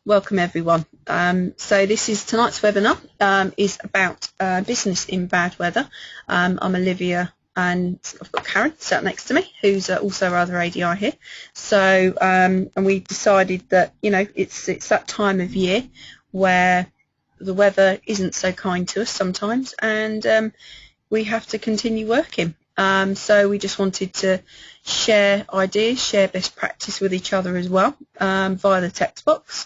Welcome everyone. So this is tonight's webinar is about business in bad weather. I'm Olivia and I've got Karen sat next to me, who's also our other ADI here. So and we decided that it's that time of year where the weather isn't so kind to us sometimes, and we have to continue working. So we just wanted to share ideas, share best practice with each other as well via the text box,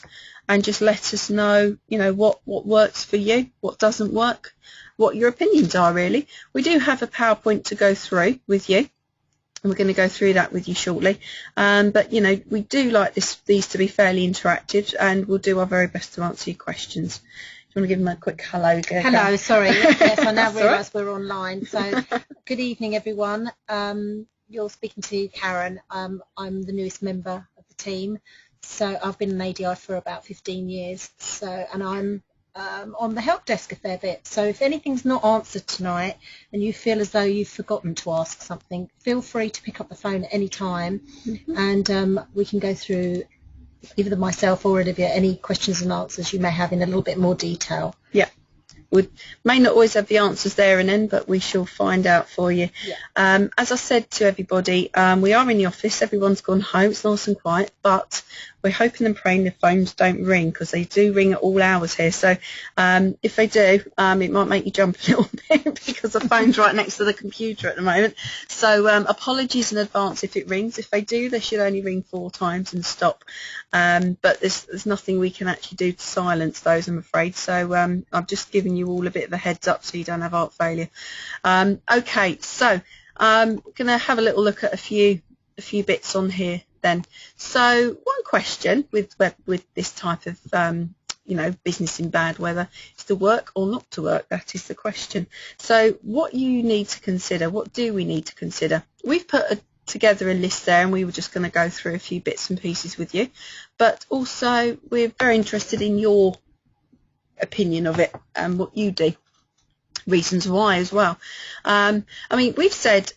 and just let us know, what works for you, what doesn't work, what your opinions are really. We do have a PowerPoint to go through with you, and we're going to go through that with you shortly. But we do like these to be fairly interactive, and we'll do our very best to answer your questions. Do you want to give them a quick hello, Gerka? Hello, sorry. Yes, I now realise we're online. So, good evening, everyone. You're speaking to Karen. I'm the newest member of the team. So, I've been an ADI for about 15 years. So, and I'm on the help desk a fair bit. So, if anything's not answered tonight and you feel as though you've forgotten to ask something, feel free to pick up the phone at any time, and we can go through, either myself or Olivia, any questions and answers you may have in a little bit more detail. Yeah, we may not always have the answers there and then, but we shall find out for you. Yeah. As I said to everybody, we are in the office, everyone's gone home, it's nice and quiet, but we're hoping and praying the phones don't ring, because they do ring at all hours here. So if they do, it might make you jump a little bit because the phone's right next to the computer at the moment. So apologies in advance if it rings. If they do, they should only ring 4 times and stop. But there's nothing we can actually do to silence those, I'm afraid. So I've just given you all a bit of a heads up so you don't have heart failure. Okay, so I'm going to have a little look at a few bits on here then. So one question with this type of business in bad weather is to work or not to work. That is the question. So what you need to consider, what do we need to consider? We've put together a list there, and we were just going to go through a few bits and pieces with you, but also we're very interested in your opinion of it and what you do, reasons why as well. We've said,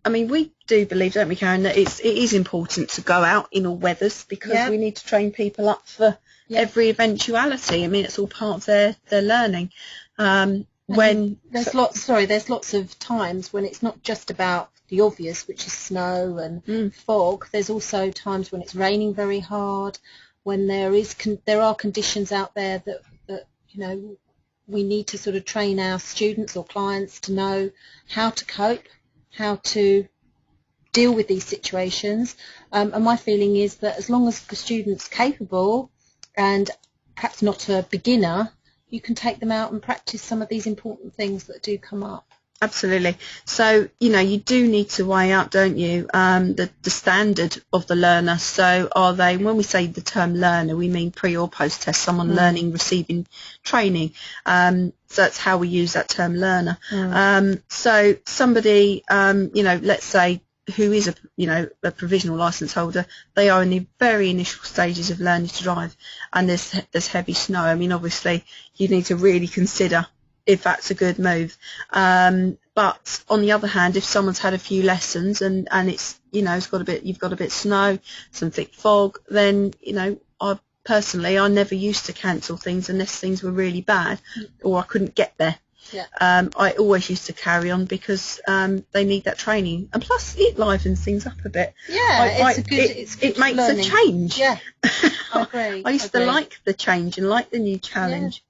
we do believe, don't we, Karen, that it is important to go out in all weathers, because we need to train people up for every eventuality. It's all part of their learning. There's lots of times when it's not just about the obvious, which is snow and fog. There's also times when it's raining very hard, when there are conditions out there that we need to sort of train our students or clients to know how to cope, how to deal with these situations. And my feeling is that as long as the student's capable and perhaps not a beginner, you can take them out and practice some of these important things that do come up. Absolutely. So, you do need to weigh up, don't you, the standard of the learner. So are they, when we say the term learner, we mean pre or post test, someone learning, receiving training. So that's how we use that term learner. So somebody, let's say, who is a provisional license holder, they are in the very initial stages of learning to drive, and there's heavy snow. Obviously you need to really consider if that's a good move. But on the other hand, if someone's had a few lessons and it's you've got a bit of snow, some thick fog, then I never used to cancel things unless things were really bad or I couldn't get there. I always used to carry on because they need that training, and plus it livens things up a bit. It makes learning. A change. I agree. I used to like the change and like the new challenge.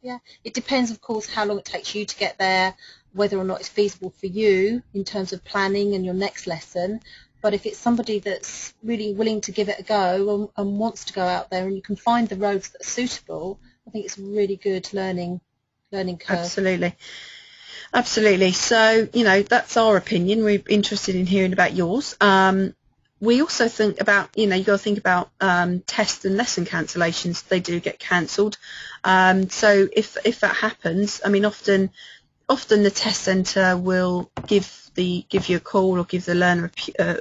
It depends, of course, how long it takes you to get there, whether or not it's feasible for you in terms of planning and your next lesson. But if it's somebody that's really willing to give it a go and wants to go out there, and you can find the roads that are suitable, I think it's a really good learning curve. Absolutely. So, that's our opinion. We're interested in hearing about yours. We also think about, you've got to think about test and lesson cancellations. They do get cancelled. So if that happens, often the test centre will give you a call or give the learner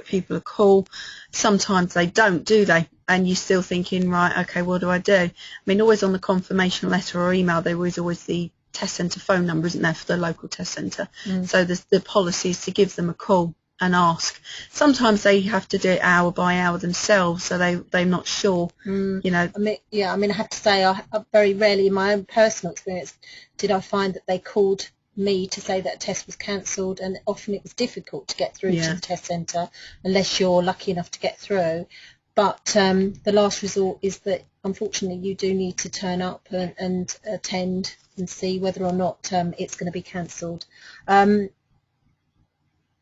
people a call. Sometimes they don't, do they? And you're still thinking, right, okay, what do I do? Always on the confirmation letter or email, there is always the test centre phone number, isn't there, for the local test centre. So the policy is to give them a call and ask. Sometimes they have to do it hour by hour themselves, so they're not sure. You know. I mean, I have to say, I very rarely, in my own personal experience, did I find that they called me to say that a test was cancelled, and often it was difficult to get through to the test centre unless you're lucky enough to get through. But the last resort is that, unfortunately, you do need to turn up and attend and see whether or not it's going to be cancelled.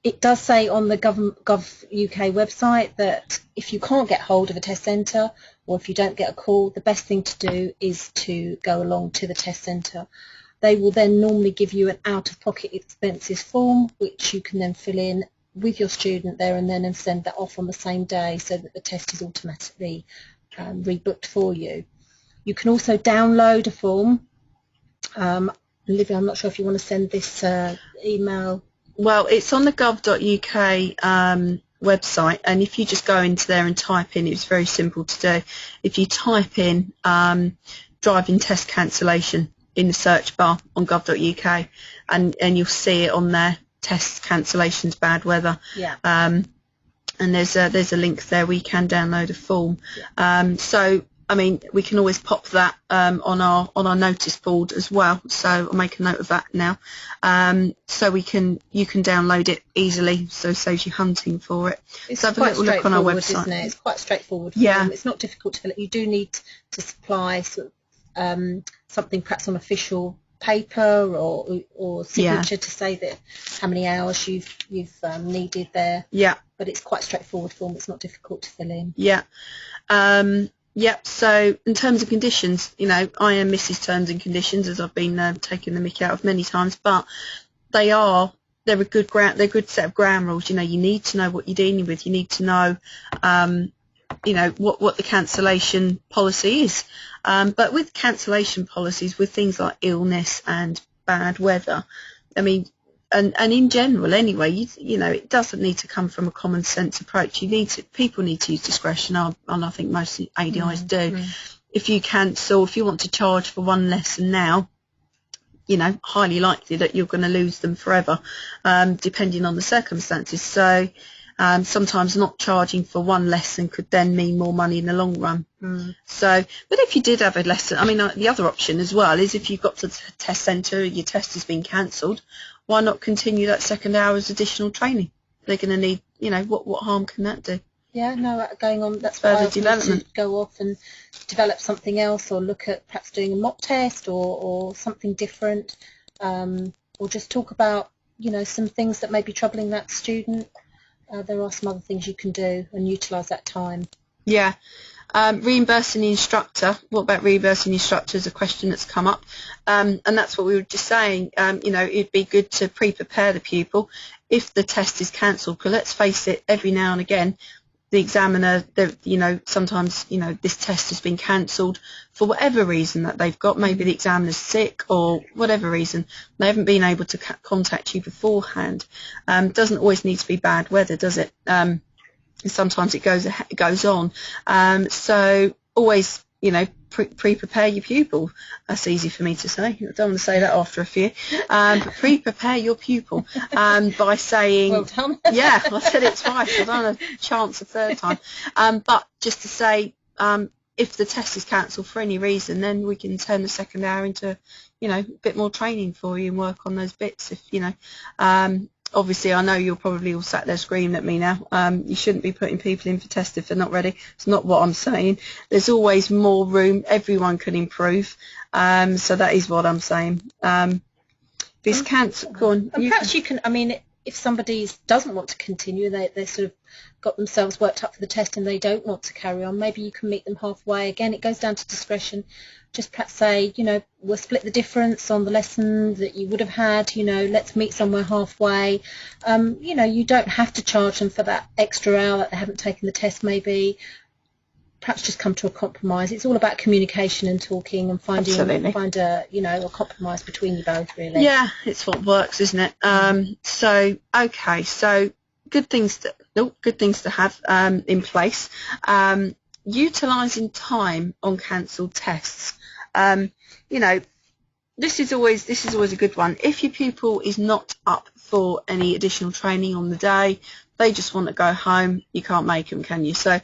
It does say on the Gov.uk website that if you can't get hold of a test centre, or if you don't get a call, the best thing to do is to go along to the test centre. They will then normally give you an out-of-pocket expenses form, which you can then fill in with your student there and then and send that off on the same day, so that the test is automatically rebooked for you. You can also download a form. Olivia, I'm not sure if you want to send this email. Well, it's on the gov.uk website, and if you just go into there and type in, it's very simple to do. If you type in driving test cancellation in the search bar on gov.uk, and you'll see it on there, test cancellations, bad weather. And there's a link there where you can download a form. So I mean, we can always pop that on our notice board as well. So I'll make a note of that now. So you can download it easily, so it saves you hunting for it. It's so have a little look on our website. Isn't it? It's quite straightforward. It's not difficult to fill it. You do need to supply something perhaps on official paper or signature to say that how many hours you've needed there. But it's quite straightforward form. It's not difficult to fill in. So in terms of conditions, you know, I am Mrs. Terms and Conditions, as I've been taking the mick out of many times, but they're a good set of ground rules. You know, you need to know what you're dealing with. You need to know, you know, what the cancellation policy is. But with cancellation policies, with things like illness and bad weather, I mean, and in general anyway, you know, it doesn't need to come from a common sense approach. People need to use discretion, and I think most ADIs do. If you cancel, if you want to charge for one lesson now, you know, highly likely that you're going to lose them forever, depending on the circumstances. So sometimes not charging for one lesson could then mean more money in the long run. So, but if you did have a lesson, I mean, the other option as well is if you've got to the test centre, your test has been cancelled, why not continue that second hour's additional training? They're going to need, you know, what harm can that do? Going on, that's further why I development. To go off and develop something else, or look at perhaps doing a mock test or something different, or just talk about, you know, some things that may be troubling that student. There are some other things you can do and utilise that time. Reimbursing the instructor. What about reimbursing the instructor is a question that's come up, and that's what we were just saying. You know, it'd be good to pre-prepare the pupil if the test is cancelled, because let's face it, every now and again the examiner, you know, sometimes, you know, this test has been cancelled for whatever reason that they've got. Maybe the examiner's sick or whatever reason. They haven't been able to contact you beforehand. Doesn't always need to be bad weather, does it? Sometimes it goes on. So always, you know, pre-prepare your pupil. That's easy for me to say. I don't want to say that after a few. But pre-prepare your pupil by saying, well done. Yeah, I said it twice. I don't want a chance a third time. But just to say, if the test is cancelled for any reason, then we can turn the second hour into, you know, a bit more training for you and work on those bits. If you know. Obviously, I know you're probably all sat there screaming at me now. You shouldn't be putting people in for test if they're not ready. It's not what I'm saying. There's always more room. Everyone can improve. So that is what I'm saying. This can't go on. And perhaps you can, I mean, if somebody doesn't want to continue, they sort of got themselves worked up for the test and they don't want to carry on, maybe you can meet them halfway. Again, it goes down to discretion. Just perhaps say, you know, we'll split the difference on the lesson that you would have had, you know, let's meet somewhere halfway. You know, you don't have to charge them for that extra hour that they haven't taken the test maybe. Perhaps just come to a compromise. It's all about communication and talking and find a, you know, a compromise between you both, really. Yeah, it's what works, isn't it? So, okay, so good things to have in place. Utilising time on cancelled tests. You know, this is always a good one. If your pupil is not up for any additional training on the day, they just want to go home. You can't make them, can you? So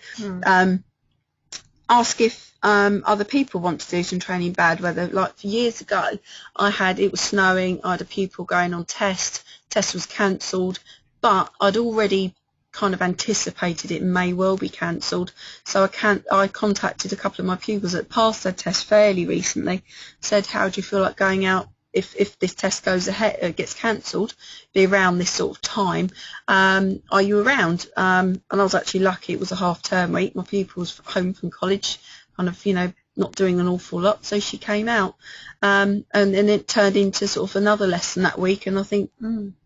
ask if other people want to do some training in bad weather. Like years ago, it was snowing, I had a pupil going on test was cancelled, but I'd already kind of anticipated it may well be cancelled, so I contacted a couple of my pupils that passed their test fairly recently, said, how do you feel like going out if this test goes ahead, gets cancelled, be around this sort of time, are you around? And I was actually lucky, it was a half-term week, my pupil was home from college, kind of, you know, not doing an awful lot, so she came out, and then it turned into sort of another lesson that week, and I think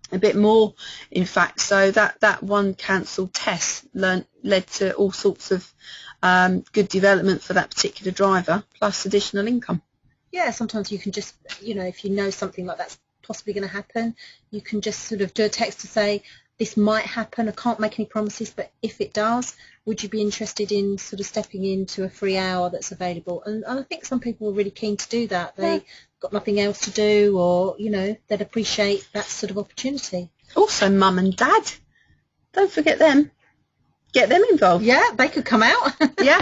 a bit more, in fact. So that one cancelled test led to all sorts of good development for that particular driver, plus additional income. Yeah, sometimes you can just, you know, if you know something like that's possibly going to happen, you can just sort of do a text to say, this might happen, I can't make any promises, but if it does, would you be interested in sort of stepping into a free hour that's available? And I think some people are really keen to do that. They've got nothing else to do, or, you know, they'd appreciate that sort of opportunity. Also, mum and dad, don't forget them. Get them involved. Yeah, they could come out. Yeah,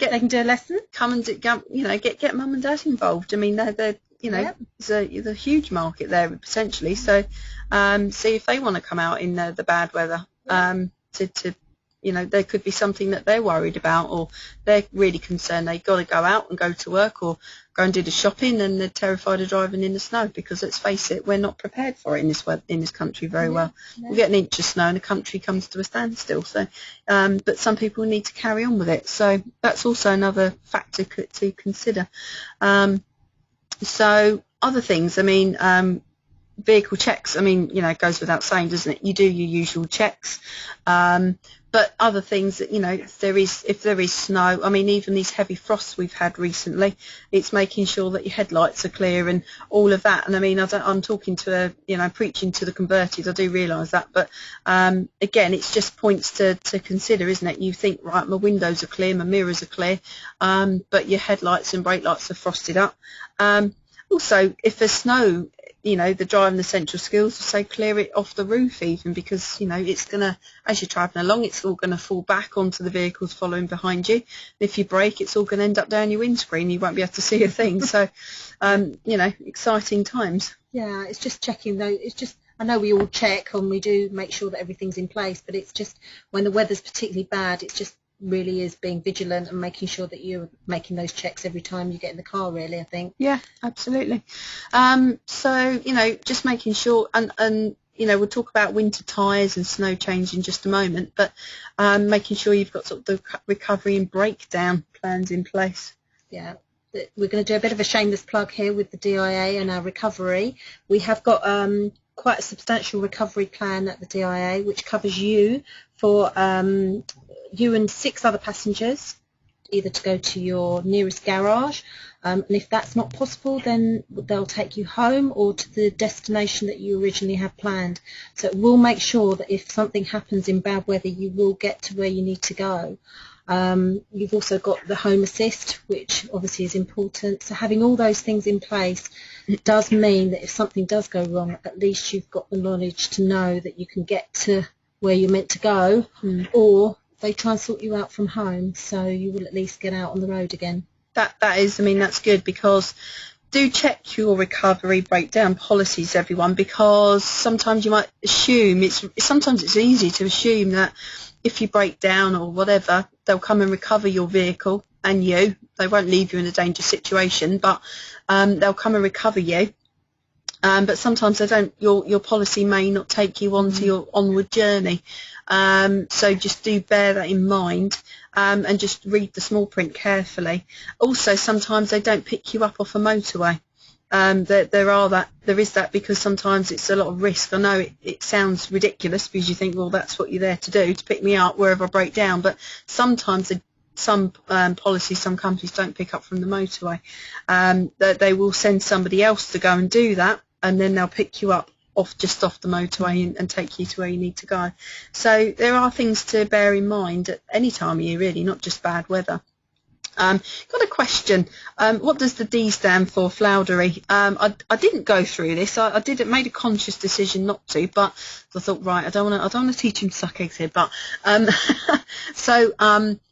they can do a lesson. Come and you know, get mum and dad involved. I mean, they're you know, there's a huge market there potentially. So, see if they want to come out in the bad weather. To you know, there could be something that they're worried about, or they're really concerned they've got to go out and go to work or go and do the shopping, and they're terrified of driving in the snow, because let's face it, we're not prepared for it in this country very well. We get an inch of snow and the country comes to a standstill. So, but some people need to carry on with it. So that's also another factor to consider. So other things, I mean, vehicle checks, I mean, you know, it goes without saying, doesn't it? You do your usual checks. But other things that, you know, if there is snow, I mean, even these heavy frosts we've had recently, it's making sure that your headlights are clear and all of that. And I mean, I'm talking to preaching to the converted, I do realise that, but again, it's just points to consider, isn't it? You think, right, my windows are clear, my mirrors are clear, but your headlights and brake lights are frosted up. Also, if there's snow, you know, the driving essential skills will say clear it off the roof even, because, you know, it's going to, as you're driving along, it's all going to fall back onto the vehicles following behind you. And if you brake, it's all going to end up down your windscreen. You won't be able to see a thing. So, you know, exciting times. Yeah, it's just checking though. It's just, I know we all check and we do make sure that everything's in place, but it's just when the weather's particularly bad, it's just really is being vigilant and making sure that you're making those checks every time you get in the car, really, I think. Yeah, absolutely. So, you know, just making sure, and you know, we'll talk about winter tyres and snow change in just a moment, but making sure you've got sort of the recovery and breakdown plans in place. Yeah. We're going to do a bit of a shameless plug here with the DIA and our recovery. We have got quite a substantial recovery plan at the DIA, which covers you for you and 6 other passengers, either to go to your nearest garage, and if that's not possible, then they'll take you home or to the destination that you originally have planned. So it will make sure that if something happens in bad weather, you will get to where you need to go. You've also got the home assist, which obviously is important. So having all those things in place, it does mean that if something does go wrong, at least you've got the knowledge to know that you can get to where you're meant to go, or they try and sort you out from home, so you will at least get out on the road again. That is, I mean, that's good, because do check your recovery breakdown policies, everyone, because sometimes you might assume, sometimes it's easy to assume that if you break down or whatever, they'll come and recover your vehicle and you. They won't leave you in a dangerous situation, but they'll come and recover you. But sometimes they don't. Your policy may not take you onto your onward journey. So just do bear that in mind, and just read the small print carefully. Also, sometimes they don't pick you up off a motorway. There is that, because sometimes it's a lot of risk. I know it sounds ridiculous, because you think, well, that's what you're there to do, to pick me up wherever I break down. But sometimes some policies, some companies don't pick up from the motorway. They will send somebody else to go and do that, and then they'll pick you up just off the motorway and take you to where you need to go. So there are things to bear in mind at any time of year, really, not just bad weather. Got a question. What does the D stand for, Floundery? I didn't go through this. I made a conscious decision not to, but I thought, right, I don't want to teach him to suck eggs here. But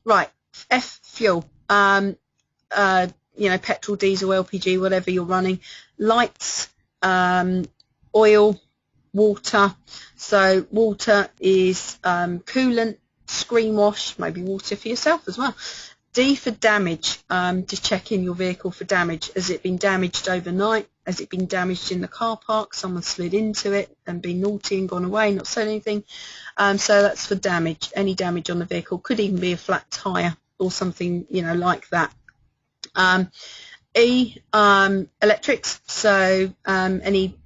right, F, fuel. Petrol, diesel, LPG, whatever you're running. Lights, oil, water. So water is coolant, screen wash, maybe water for yourself as well. D for damage. Just check in your vehicle for damage. Has it been damaged overnight? Has it been damaged in the car park? Someone slid into it and been naughty and gone away, not said anything. So that's for damage. Any damage on the vehicle. Could even be a flat tyre or something, like that. E, electrics. So any,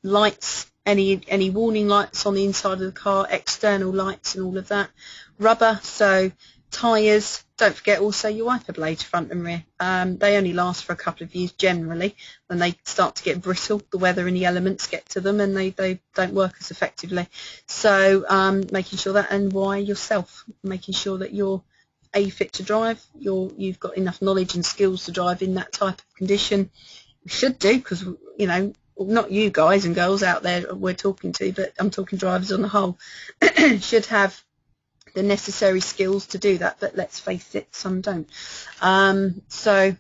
lights, any warning lights on the inside of the car, external lights and all of that. Rubber. So tyres. Don't forget also your wiper blades, front and rear. They only last for a couple of years generally. When they start to get brittle, the weather and the elements get to them and they don't work as effectively. So making sure that, and why yourself, making sure that you're fit to drive, you've got enough knowledge and skills to drive in that type of condition. You should do, because, not you guys and girls out there we're talking to, but I'm talking drivers on the whole, should have the necessary skills to do that, but let's face it, some don't. So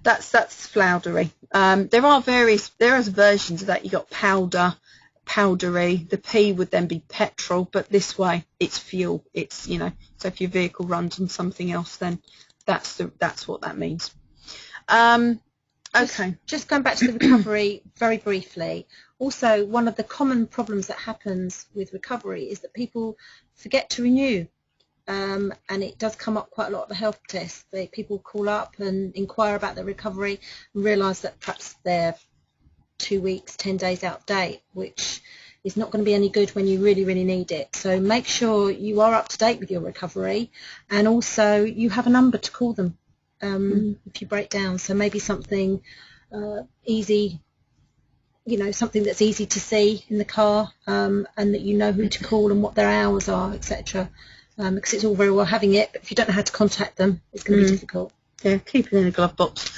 that's Floundery. There are versions of that. You got powder, powdery. The P would then be petrol, but this way it's fuel. It's so if your vehicle runs on something else, then that's what that means. Okay. Just going back to the recovery very briefly. Also, one of the common problems that happens with recovery is that people forget to renew, and it does come up quite a lot at the health test. People call up and inquire about their recovery and realise that perhaps they're 2 weeks, 10 days out of date, which is not going to be any good when you really, really need it. So make sure you are up to date with your recovery, and also you have a number to call them if you break down. So maybe something easy, something that's easy to see in the car, and that you know who to call and what their hours are, etc. Because it's all very well having it, but if you don't know how to contact them, it's going to be difficult. Yeah, keep it in a glove box.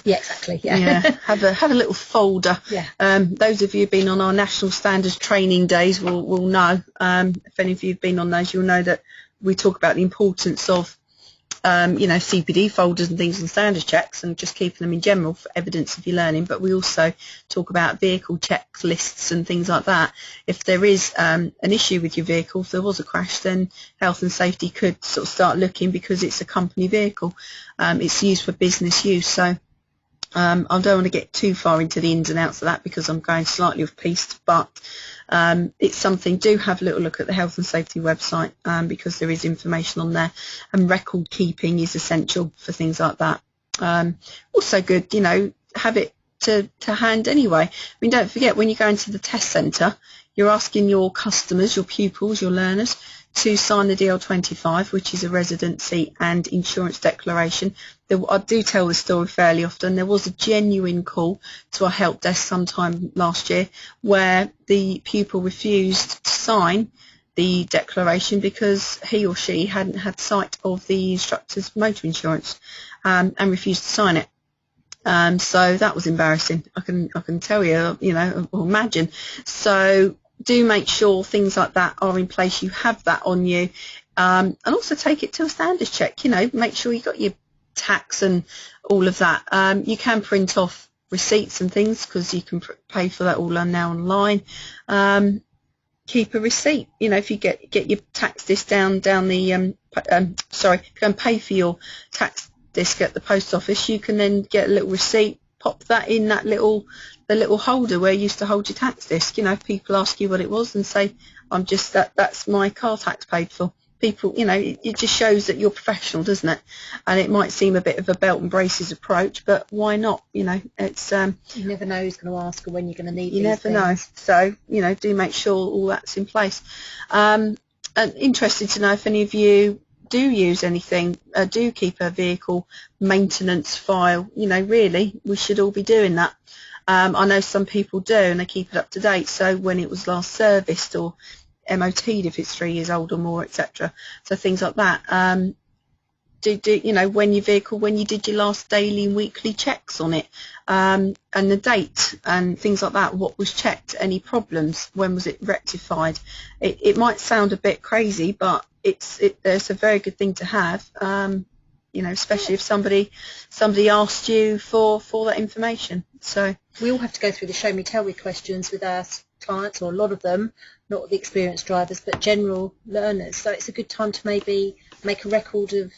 Yeah, exactly. Yeah. Have a little folder. Yeah. Those of you who've been on our national standards training days will know. If any of you have been on those, you'll know that we talk about the importance of CPD folders and things and standards checks, and just keeping them in general for evidence of your learning. But we also talk about vehicle checklists and things like that. If there is an issue with your vehicle, if there was a crash, then health and safety could sort of start looking, because it's a company vehicle. It's used for business use. So I don't want to get too far into the ins and outs of that, because I'm going slightly off piste, but it's something. Do have a little look at the health and safety website, because there is information on there, and record keeping is essential for things like that. Also good, have it to hand anyway. I mean, don't forget, when you go into the test centre, you're asking your customers, your pupils, your learners, to sign the DL25, which is a residency and insurance declaration. I do tell this story fairly often. There was a genuine call to our help desk sometime last year where the pupil refused to sign the declaration because he or she hadn't had sight of the instructor's motor insurance, and refused to sign it. So that was embarrassing. I can tell you, or imagine. So do make sure things like that are in place. You have that on you, and also take it to a standards check. Make sure you got your tax and all of that. You can print off receipts and things, because you can pay for that all now online. Keep a receipt. If you get your tax disc down the if you go and pay for your tax disc at the post office, you can then get a little receipt, pop that in the little holder where you used to hold your tax disc. If people ask you what it was, and say, I'm just that's my car tax paid for. People, it just shows that you're professional, doesn't it? And it might seem a bit of a belt and braces approach, but why not? It's you never know who's going to ask or when you're going to need. You never know. So do make sure all that's in place. And interested to know if any of you do use anything, do keep a vehicle maintenance file. Really, we should all be doing that. I know some people do, and they keep it up to date. So when it was last serviced, or MOT'd if it's 3 years old or more, etc. So things like that. you know, when you did your last daily and weekly checks on it, and the date and things like that. What was checked? Any problems? When was it rectified? It might sound a bit crazy, but it's a very good thing to have. You know, especially if somebody asked you for that information. So we all have to go through the show me tell me questions with our clients, or a lot of them, not the experienced drivers, but general learners. So it's a good time to maybe make a record of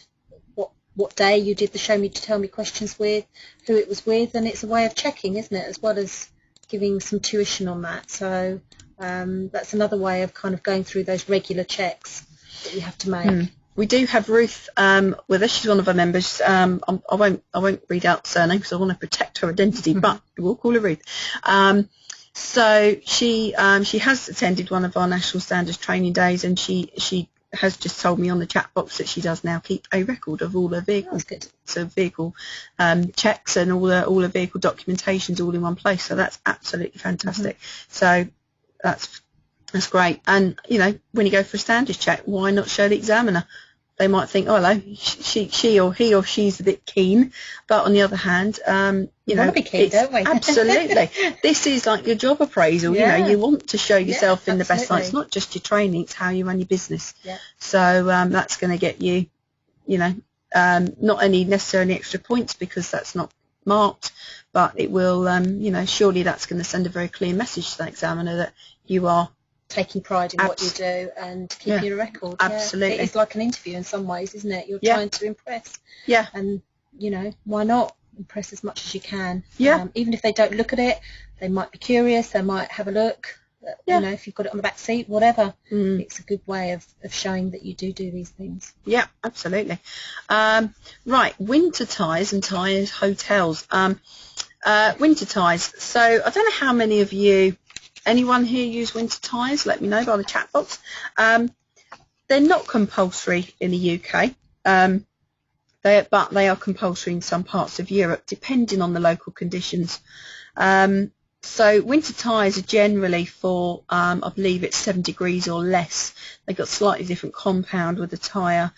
what day you did the show me tell me questions with, who it was with, and it's a way of checking, isn't it, as well as giving some tuition on that. So that's another way of kind of going through those regular checks that you have to make. We do have Ruth with us. She's one of our members. I won't read out the surname because I want to protect her identity, but we'll call her Ruth. So she has attended one of our national standards training days, and she has just told me on the chat box that she does now keep a record of all her vehicles, so vehicle checks and all her vehicle documentations all in one place. So that's absolutely fantastic. So that's great. And you know, when you go for a standards check, why not show the examiner? They might think, oh, hello, she or he or she's a bit keen, but on the other hand, you know, want to be keen, don't we? Absolutely. This is like your job appraisal. You know, you want to show yourself in the best light. It's not just your training; it's how you run your business. Yeah. So that's going to get you, you know, not any necessarily extra points because that's not marked, but it will, you know, surely that's going to send a very clear message to that examiner that you are taking pride in what you do and keeping a record. Absolutely. It is like an interview in some ways, isn't it? You're trying to impress. Yeah. And, you know, why not impress as much as you can? Yeah. Even if they don't look at it, they might be curious, they might have a look. You know, if you've got it on the back seat, whatever. It's a good way of showing that you do these things. Yeah, absolutely. Right, winter tyres and tyre hotels. Winter tyres. So I don't know how many of you, anyone here use winter tyres? Let me know by the chat box. They're not compulsory in the UK, but they are compulsory in some parts of Europe, depending on the local conditions. So winter tyres are generally for, I believe it's 7 degrees or less. They've got slightly different compound with the tyre,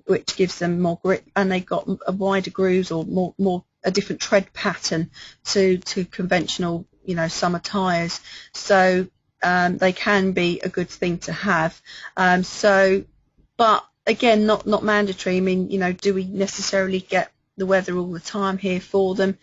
which gives them more grip, and they've got a wider grooves or more a different tread pattern to conventional, you know, summer tyres. So they can be a good thing to have. But again, not mandatory. I mean, you know, do we necessarily get the weather all the time here for them?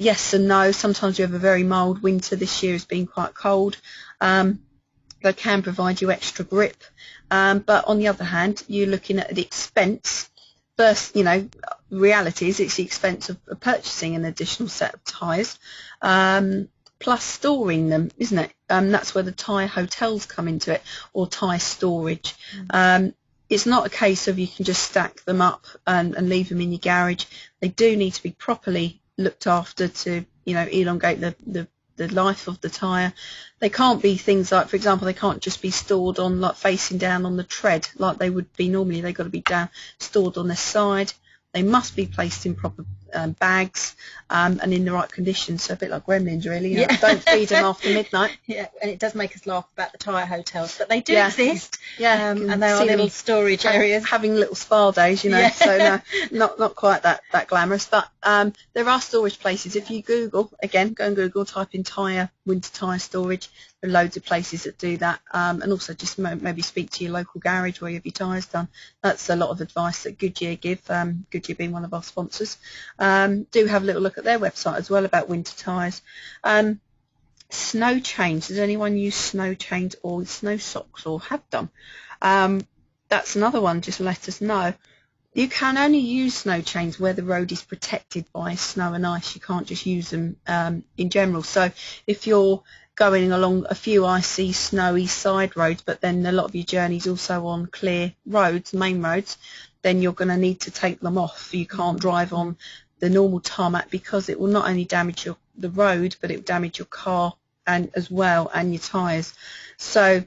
Yes and no. Sometimes you have a very mild winter. This year has been quite cold. They can provide you extra grip. But on the other hand, you're looking at the expense. First, you know, reality is it's the expense of purchasing an additional set of tyres, plus storing them, isn't it? That's where the tyre hotels come into it, or tyre storage. It's not a case of you can just stack them up and leave them in your garage. They do need to be properly looked after to, you know, elongate the life of the tyre. They can't be things like, for example, they can't just be stored on, like, facing down on the tread like they would be normally. They've got to be stored on their side. They must be placed in proper bags and in the right conditions. So a bit like gremlins, really. You know, don't feed them after midnight. Yeah, and it does make us laugh about the tyre hotels, but they do exist. Yeah, and they are little storage areas. Having little spa days, you know. Yeah. So no, not quite that glamorous. But there are storage places. If you Google, again, go and Google, type in winter tyre storage. There are loads of places that do that, and also just maybe speak to your local garage where you have your tyres done. That's a lot of advice that Goodyear give, Goodyear being one of our sponsors. Do have a little look at their website as well about winter tyres. Snow chains. Does anyone use snow chains or snow socks or have done? That's another one, just let us know. You can only use snow chains where the road is protected by snow and ice. You can't just use them in general. So if you're going along a few icy, snowy side roads, but then a lot of your journey's also on clear roads, main roads, then you're going to need to take them off. You can't drive on the normal tarmac because it will not only damage the road, but it will damage your car and as well, and your tyres. So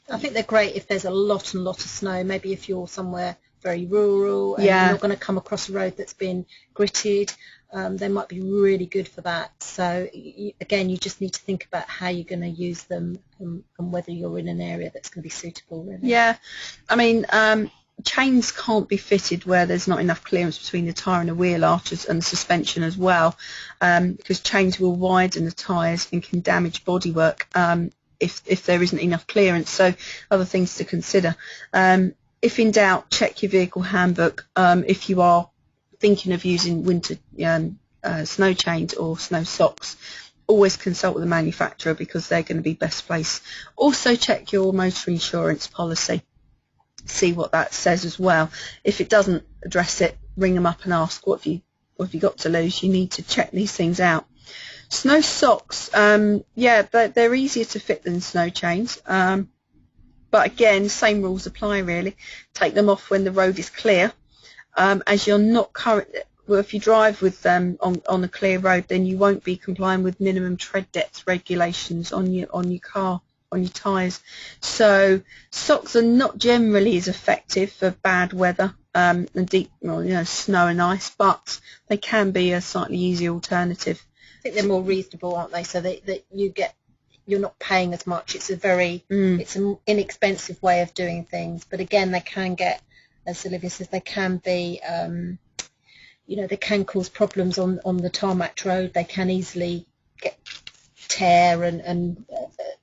I think they're great if there's a lot of snow. Maybe if you're somewhere very rural and you're not going to come across a road that's been gritted, they might be really good for that. So again, you just need to think about how you're going to use them and whether you're in an area that's going to be suitable. Really. Yeah, I mean, chains can't be fitted where there's not enough clearance between the tyre and the wheel arches and the suspension as well, because chains will widen the tyres and can damage bodywork if there isn't enough clearance. So other things to consider. If in doubt, check your vehicle handbook. If you are thinking of using winter snow chains or snow socks, always consult with the manufacturer because they're going to be best placed. Also check your motor insurance policy. See what that says as well. If it doesn't address it, ring them up and ask what have you got to lose. You need to check these things out. Snow socks, yeah, they're easier to fit than snow chains, but again, same rules apply really. Take them off when the road is clear, as you're not well, if you drive with them on a clear road, then you won't be complying with minimum tread depth regulations on your car, on your tyres. So socks are not generally as effective for bad weather and deep, snow and ice, but they can be a slightly easier alternative. I think they're more reasonable, aren't they? So that you're not paying as much. It's it's an inexpensive way of doing things. But again, they can get, as Olivia says, they can be, they can cause problems on the tarmac road. They can easily tear and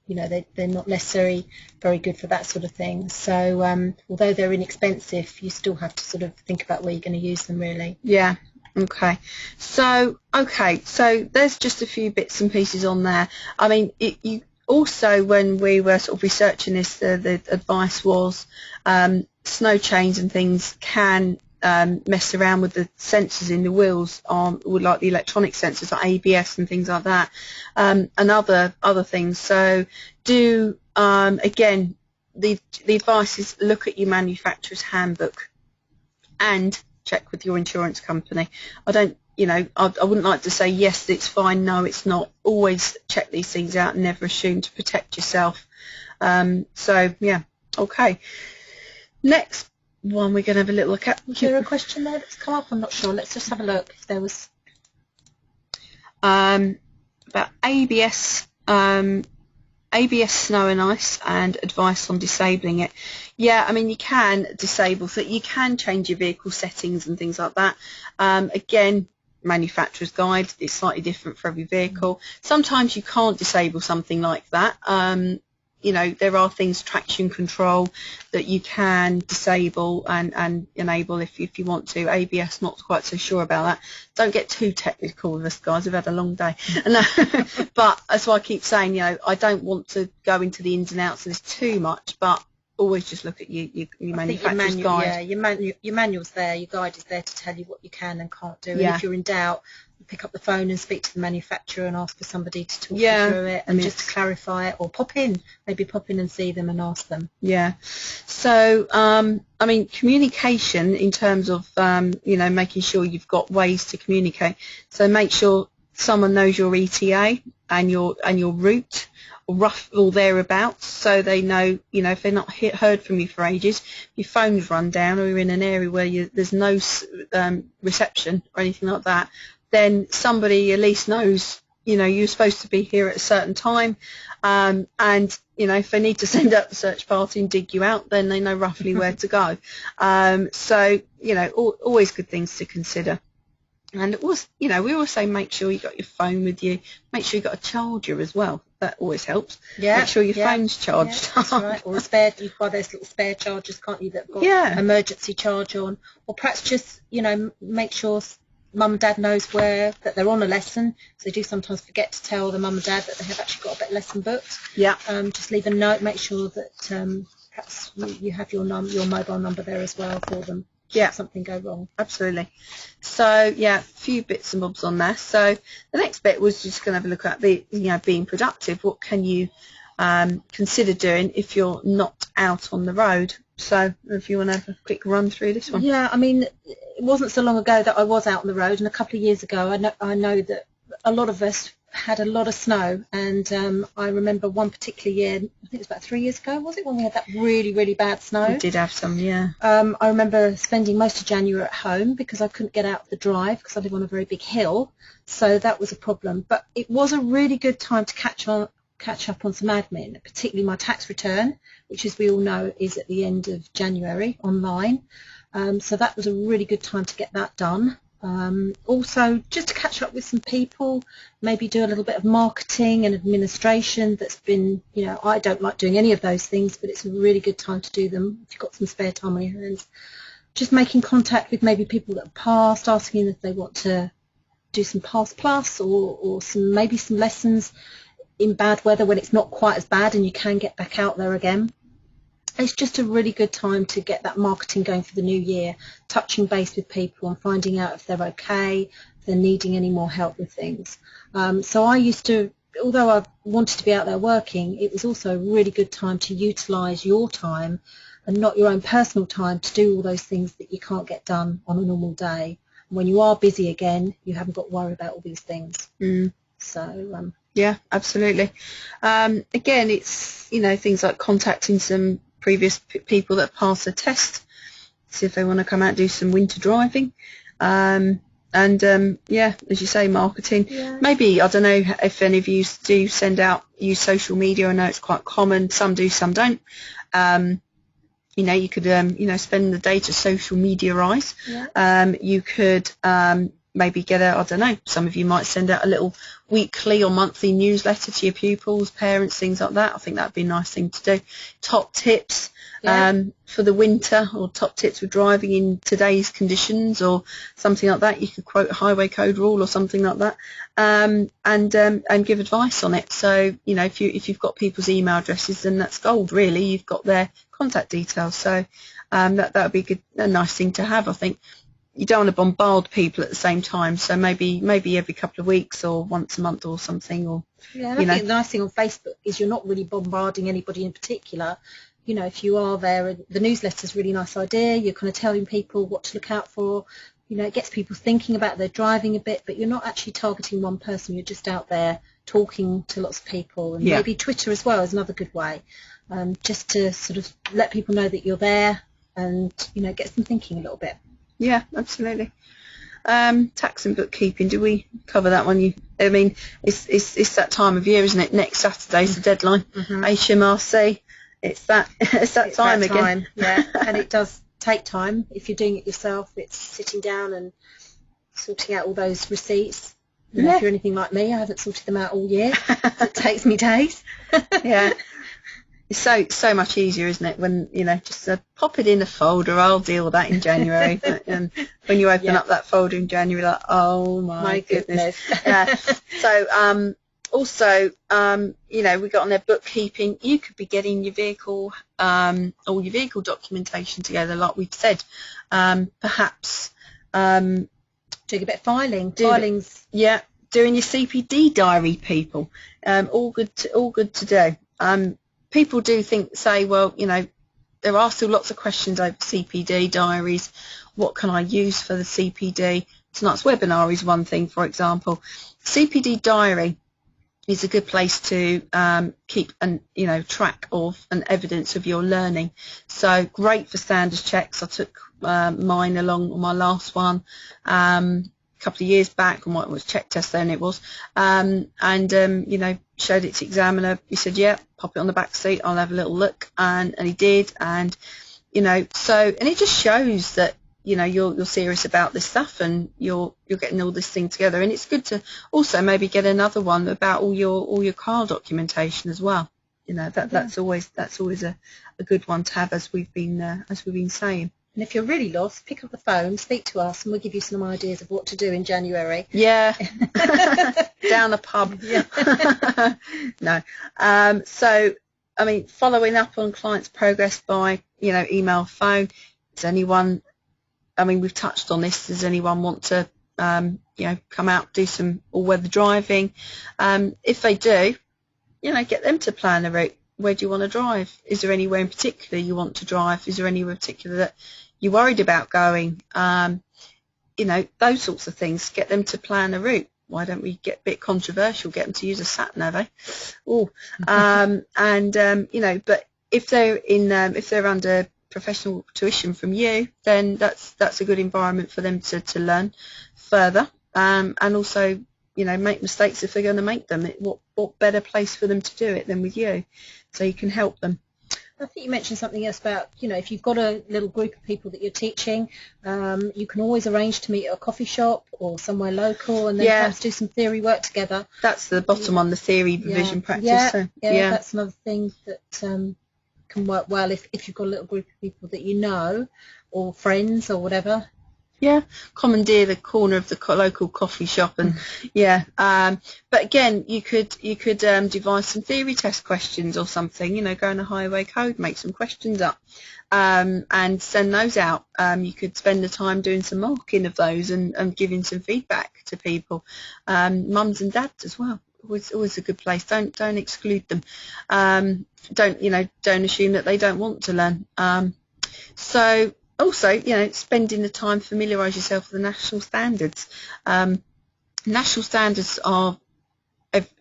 they're not necessarily very good for that sort of thing. So although they're inexpensive, you still have to sort of think about where you're going to use them really. Yeah. Okay, so there's just a few bits and pieces on there. I mean, you also, when we were sort of researching this, the advice was snow chains and things can mess around with the sensors in the wheels, like the electronic sensors like ABS and things like that, and other things. So again, the advice is look at your manufacturer's handbook and check with your insurance company. I wouldn't like to say yes, it's fine, no, it's not. Always check these things out and never assume to protect yourself. So yeah, okay. Next one we're going to have a little look at. Was there a question there that's come up? I'm not sure. Let's just have a look if there was. About ABS. ABS snow and ice and advice on disabling it. Yeah, I mean, you can disable, so you can change your vehicle settings and things like that. Again, manufacturer's guide, it's slightly different for every vehicle. Sometimes you can't disable something like that. There are things, traction control, that you can disable and enable if you want to. ABS, not quite so sure about that. Don't get too technical with us, guys. We've had a long day. But that's why I keep saying, I don't want to go into the ins and outs of this too much, but always just look at your manufacturer's guide. Yeah, your manual's there, your guide is there to tell you what you can and can't do. And if you're in doubt, pick up the phone and speak to the manufacturer and ask for somebody to talk you through it and just to clarify it, or maybe pop in and see them and ask them. Yeah. So, I mean, communication in terms of, making sure you've got ways to communicate. So make sure someone knows your ETA and your route, or rough or thereabouts, so they know, if they're not heard from you for ages, your phone's run down, or you're in an area where there's no reception or anything like that, then somebody at least knows, you're supposed to be here at a certain time, and, if they need to send out the search party and dig you out, then they know roughly where to go. So, always good things to consider. And also, we also make sure you got your phone with you. Make sure you got a charger as well. That always helps. Yeah. Make sure your phone's charged. Yeah, that's right. Or a spare. You can buy those little spare chargers, can't you? That got emergency charge on. Or perhaps just make sure mum and dad knows that they're on a lesson. So they do sometimes forget to tell the mum and dad that they have actually got a lesson booked. Yeah. Just leave a note. Make sure that perhaps you have your mobile number there as well for them. Yeah, something go wrong. Absolutely. So yeah, a few bits and bobs on there. So the next bit was just going to have a look at being productive. What can you consider doing if you're not out on the road? So if you want to have a quick run through this one. Yeah, I mean, it wasn't so long ago that I was out on the road, and a couple of years ago I know that a lot of us had a lot of snow, and I remember one particular year, I think it was about 3 years ago, was it, when we had that really, really bad snow? We did have some, yeah. I remember spending most of January at home because I couldn't get out the drive because I live on a very big hill, so that was a problem. But it was a really good time to catch catch up on some admin, particularly my tax return, which, as we all know, is at the end of January online. So that was a really good time to get that done. Also, just to catch up with some people, maybe do a little bit of marketing and administration. That's been, I don't like doing any of those things, but it's a really good time to do them if you've got some spare time on your hands. Just making contact with maybe people that have passed, asking if they want to do some Pass Plus or maybe some lessons in bad weather when it's not quite as bad and you can get back out there again. It's just a really good time to get that marketing going for the new year, touching base with people and finding out if they're okay, if they're needing any more help with things. So I used to, although I wanted to be out there working, it was also a really good time to utilise your time and not your own personal time to do all those things that you can't get done on a normal day. When you are busy again, you haven't got to worry about all these things. So yeah, absolutely. Again, it's things like contacting some previous people that passed the test, see if they want to come out and do some winter driving, and yeah, as you say, marketing. Yeah. Maybe, I don't know if any of you do use social media. I know it's quite common. Some do, some don't. You could spend the day to social media-ise. Yeah. You could maybe get I don't know, some of you might send out a little weekly or monthly newsletter to your pupils, parents, things like that. I think that'd be a nice thing to do. Top tips for the winter, or top tips for driving in today's conditions, or something like that. You could quote a highway code rule or something like that, and give advice on it. So if you've got people's email addresses, then that's gold, really. You've got their contact details, so that would be a nice thing to have, I think. You don't want to bombard people at the same time, so maybe every couple of weeks or once a month or something. Or yeah, and I think the nice thing on Facebook is you're not really bombarding anybody in particular. If you are there, the newsletter's a really nice idea. You're kind of telling people what to look out for. It gets people thinking about their driving a bit, but you're not actually targeting one person. You're just out there talking to lots of people, and maybe Twitter as well is another good way, just to sort of let people know that you're there and get them thinking a little bit. Yeah, absolutely. Tax and bookkeeping, do we cover that one? It's that time of year, isn't it? Next Saturday's the deadline. HMRC, it's that time again. Yeah, and it does take time. If you're doing it yourself, it's sitting down and sorting out all those receipts. If you're anything like me, I haven't sorted them out all year. So it takes me days. Yeah. It's so much easier, isn't it, when just pop it in a folder. I'll deal with that in January. And when you open up that folder in January, like, oh my goodness. Yeah. So also we got on their bookkeeping. You could be getting your vehicle all your vehicle documentation together, like we've said. Perhaps doing a bit of filing. Filings. Yeah, doing your CPD diary, people. All good to do. People do say, well, there are still lots of questions over CPD diaries. What can I use for the CPD? Tonight's webinar is one thing, for example. CPD diary is a good place to keep track of and evidence of your learning. So great for standards checks. I took mine along on my last one couple of years back, and what was check test then it was, showed it to examiner. He said, yeah, pop it on the back seat, I'll have a little look, and he did, and and it just shows that you're serious about this stuff, and you're getting all this thing together. And it's good to also maybe get another one about all your car documentation as well. That's always a good one to have, as we've been saying. And if you're really lost, pick up the phone, speak to us, and we'll give you some ideas of what to do in January. Yeah. Down a pub. Yeah. No. Following up on clients' progress by, email, phone. Does anyone, we've touched on this, does anyone want to, come out, do some all-weather driving? If they do, get them to plan a route. Where do you want to drive? Is there anywhere in particular you want to drive? Is there anywhere in particular that you're worried about going? Those sorts of things. Get them to plan a route. Why don't we get a bit controversial? Get them to use a sat nav, eh? Oh, but if they're under professional tuition from you, then that's a good environment for them to learn further, and also make mistakes if they're going to make them. What better place for them to do it than with you, so you can help them. I think you mentioned something else about, if you've got a little group of people that you're teaching, you can always arrange to meet at a coffee shop or somewhere local, and then perhaps do some theory work together. That's the bottom on the theory revision practice. Yeah, that's another thing that can work well if you've got a little group of people that you know, or friends or whatever. Yeah, commandeer the corner of the local coffee shop, and but again, you could devise some theory test questions or something. Go in a highway code, make some questions up, and send those out. You could spend the time doing some marking of those and giving some feedback to people, mums and dads as well. Always a good place. Don't exclude them. Don't assume that they don't want to learn. So. Also, spending the time, familiarise yourself with the national standards. National standards are,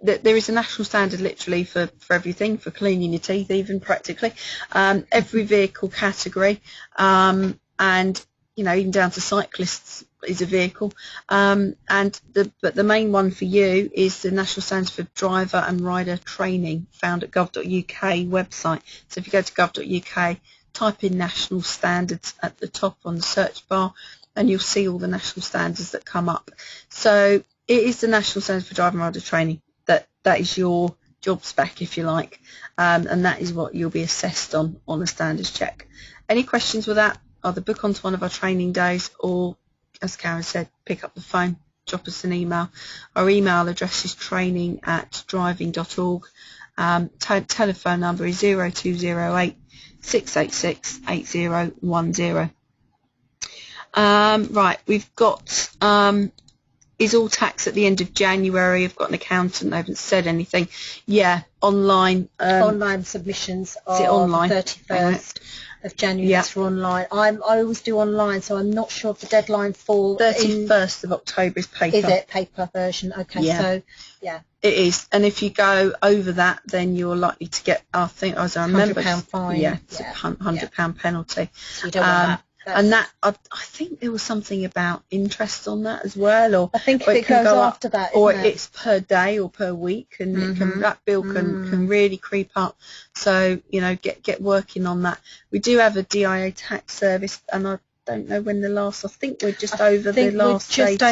there is a national standard literally for everything, for cleaning your teeth even practically, every vehicle category, and, even down to cyclists is a vehicle. But the main one for you is the National Standards for Driver and Rider Training, found at gov.uk website. So if you go to gov.uk, type in national standards at the top on the search bar, and you'll see all the national standards that come up. So it is the National Standards for Driving and Rider Training that is your job spec, if you like, and that is what you'll be assessed on a standards check. Any questions with that, either book onto one of our training days, or, as Karen said, pick up the phone, drop us an email. Our email address is training@driving.org. Telephone number is 0208 686 8010. Right, we've got is all tax at the end of January. I've got an accountant, I haven't said anything. Online submissions are online? 31st of January. That's for online. I always do online, so I'm not sure if the deadline for 31st of October is paper. Is it paper version? Okay, so it is, and if you go over that, then you're likely to get, I think, as I remember, £100 fine. It's a £100 penalty. So you don't want that. And that, I think there was something about interest on that as well, or I think it goes after that, or isn't it? It's per day or per week, and that bill can really creep up. So get working on that. We do have a DIA tax service, and I don't know when the last. I think we're just over the last date.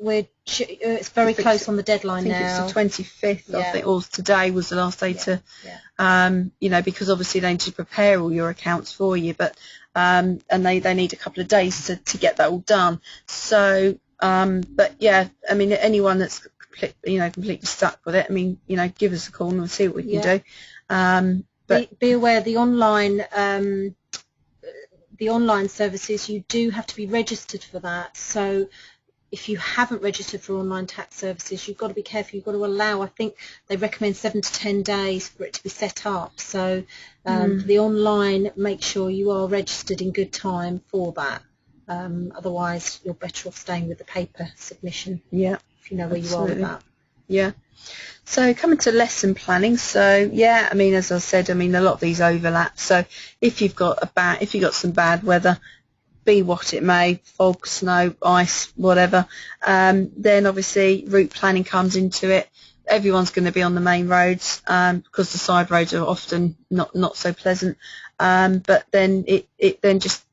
It's very close on the deadline now. I think it's the 25th. I think, or today was the last day to, because obviously they need to prepare all your accounts for you, but and they need a couple of days to get that all done. So, but yeah, I mean, anyone that's completely stuck with it, I mean, give us a call and we'll see what we can do. But be aware the online services, you do have to be registered for that. So if you haven't registered for online tax services, you've got to be careful. You've got to allow, I think they recommend 7 to 10 days for it to be set up. So the online, make sure you are registered in good time for that. Otherwise, you're better off staying with the paper submission. Yeah, if you know where you are with that. Yeah. So coming to lesson planning, so I mean, as I said, I mean, a lot of these overlap. So if you've got some bad weather, be what it may, fog, snow, ice, whatever, then obviously route planning comes into it. Everyone's going to be on the main roads because the side roads are often not so pleasant. But then it then just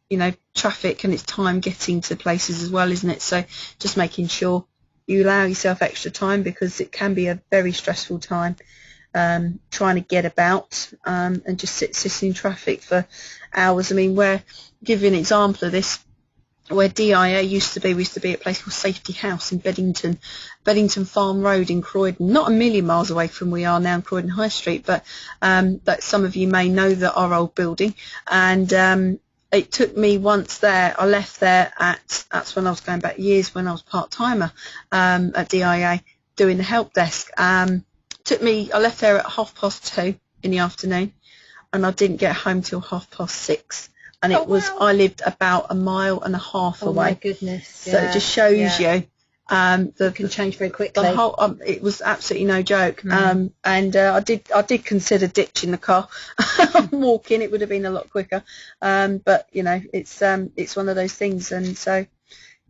traffic, and it's time getting to places as well, isn't it? So just making sure you allow yourself extra time, because it can be a very stressful time trying to get about and just sitting in traffic for hours. I mean, give you an example of this, where DIA used to be at a place called Safety House in Beddington Farm Road in Croydon, not a million miles away from we are now in Croydon High Street, but that some of you may know that our old building. And it took me once there, I left there that's when I was going back years, when I was part-timer at DIA doing the help desk. I left there at 2:30 in the afternoon, and I didn't get home till 6:30. And I lived about 1.5 miles away. Oh my goodness! So it just shows you it can change very quickly. The whole it was absolutely no joke. And I did consider ditching the car, walking. It would have been a lot quicker. But it's one of those things, and so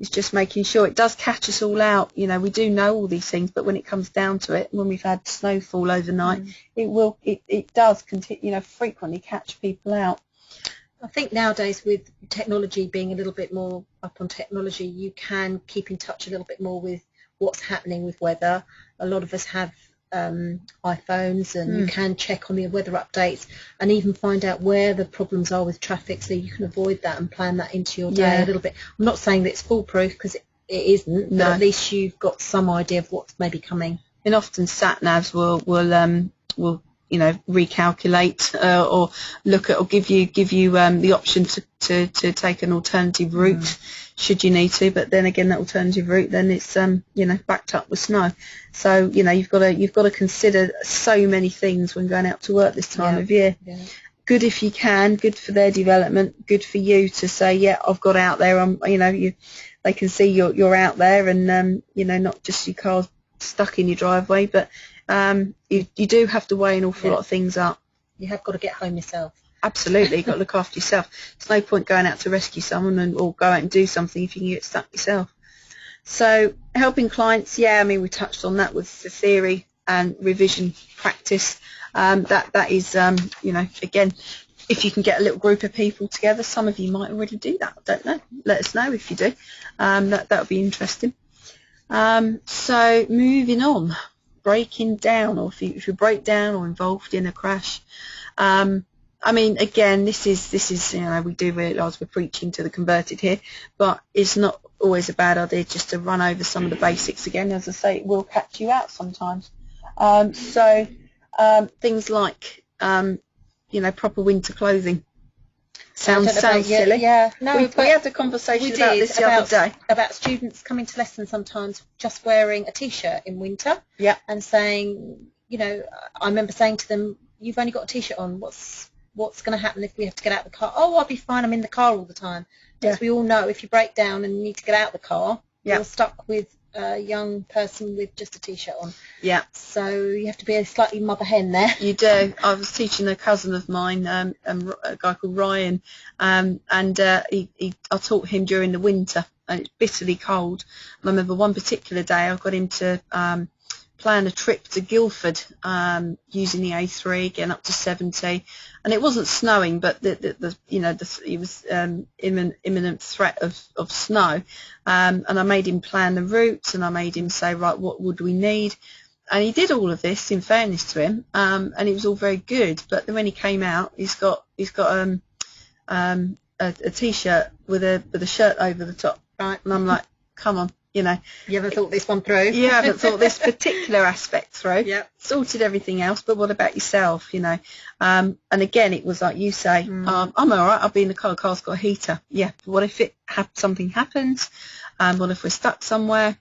It's just making sure it does catch us all out. You know, we do know all these things, but when it comes down to it, when we've had snowfall overnight, it does continue, you know, frequently catch people out. I think nowadays with technology being a little bit more up on technology, you can keep in touch a little bit more with what's happening with weather. A lot of us have iPhones, and you can check on the weather updates and even find out where the problems are with traffic, so you can avoid that and plan that into your day a little bit. I'm not saying that it's foolproof, because it isn't, but at least you've got some idea of what's maybe coming. And often sat navs will you know, recalculate or look at, or give you the option to take an alternative route should you need to. But then again, that alternative route, then it's you know, backed up with snow. So you know, you've got to consider so many things when going out to work this time of year. Good if you can, good for their development, good for you to say, yeah, I've got out there. You know, they can see you're out there, and you know, not just your car stuck in your driveway, but you do have to weigh an awful lot of things up. You have got to get home yourself. Absolutely, you've got to look after yourself. There's no point going out to rescue someone or go out and do something if you can get stuck yourself. So helping clients, I mean, we touched on that with the theory and revision practice. That is, you know, again, if you can get a little group of people together, some of you might already do that. I don't know. Let us know if you do. That would be interesting. So moving on, breaking down, or if you break down or involved in a crash. I mean, again, this is you know, we do realise we're preaching to the converted here, but it's not always a bad idea just to run over some of the basics again. As I say, it will catch you out sometimes. So things like you know, proper winter clothing. Sounds silly. Yeah, no, we had a conversation about this the other day. About students coming to lessons sometimes just wearing a t-shirt in winter. Yeah. And saying, you know, I remember saying to them, you've only got a t-shirt on. What's going to happen if we have to get out of the car? Oh, I'll be fine. I'm in the car all the time. As we all know, if you break down and you need to get out of the car, you're stuck with a young person with just a t-shirt on. Yeah. So you have to be a slightly mother hen there. You do. I was teaching a cousin of mine, a guy called Ryan, and I taught him during the winter, and it's bitterly cold. And I remember one particular day I got him to plan a trip to Guildford using the A3, getting up to 70, and it wasn't snowing, but the you know, it was imminent threat of snow, and I made him plan the route, and I made him say, right, what would we need? And he did all of this, in fairness to him, and it was all very good. But then when he came out, he's got a t-shirt with a shirt over the top, right? And I'm like, come on. You know, you haven't thought this one through. You haven't thought this particular aspect through. Yeah. Sorted everything else, but what about yourself? You know, and again, it was like you say, I'm all right. I'll be in the car. The car's got a heater. Yeah. But what if something happens? What if we're stuck somewhere?